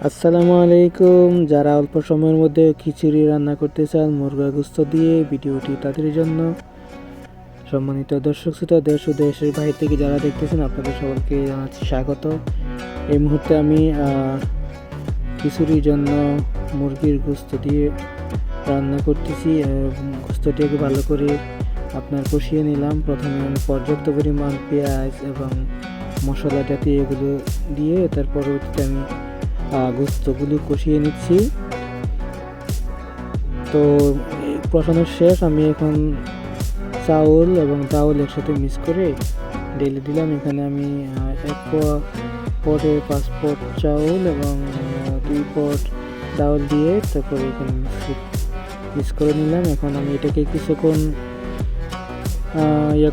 আসসালামু আলাইকুম। যারা অল্প সময়ের মধ্যে খিচুড়ি রান্না করতে চান মুরগা গোস্ত দিয়ে, ভিডিওটি তাদের জন্য। সম্মানিত দর্শক শ্রোতা, দেশ ও দেশের বাইরে থেকে যারা দেখতেছেন আপনাদের সকলকে জানাচ্ছি স্বাগত। এই মুহূর্তে আমি খিচুড়ির জন্য মুরগির গোস্ত দিয়ে রান্না করতেছি। গোস্তটিকে ভালো করে আপনার কষিয়ে নিলাম। প্রথমে আমি পর্যাপ্ত পরিমাণ পেঁয়াজ এবং মশলাটাতে এগুলো দিয়ে তার পরবর্তীতে আমি গোস্তগুলি কষিয়ে নিচ্ছি। তো কষানোর শেষ, আমি এখন চাউল এবং ডাউল একসাথে মিক্স করে ঢেলে দিলাম। এখানে আমি 1 পটে 5 পট চাউল এবং 2 পট ডাউল দিয়ে তারপরে এখানে মিক্স করে নিলাম। এখন আমি এটাকে কিছুক্ষণ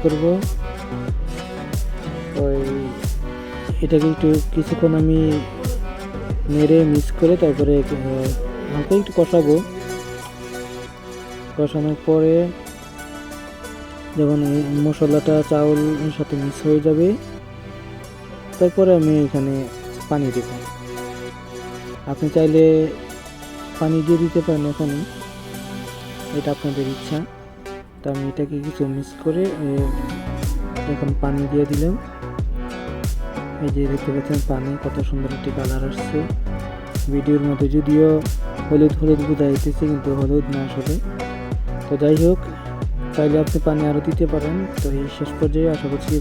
করব, এটাকে কিছুক্ষণ আমি নেড়ে মিক্স করে তারপরে হালকা একটু কষাবো। কষানোর পরে যখন মশলাটা চাউলের সাথে মিক্স হয়ে যাবে তারপরে আমি এখানে পানি দেব। আপনি চাইলে পানি দিয়ে দিতে পারেন এখানে, এটা আপনাদের ইচ্ছা। তো আমি এটাকে কিছু মিক্স করে এখন পানি দিয়ে দিলাম। এই যে দেখতে পাচ্ছেন পানি কত সুন্দর একটি কালার আসছে। ভিডিওর মধ্যে যদিও হলুদ বোঝা যাইতেছে, কিন্তু হলুদ না আসলে। তো যাই হোক, চাইলে আপনি পানি আরও দিতে পারেন। তো এই শেষ পর্যায়ে আশা করছি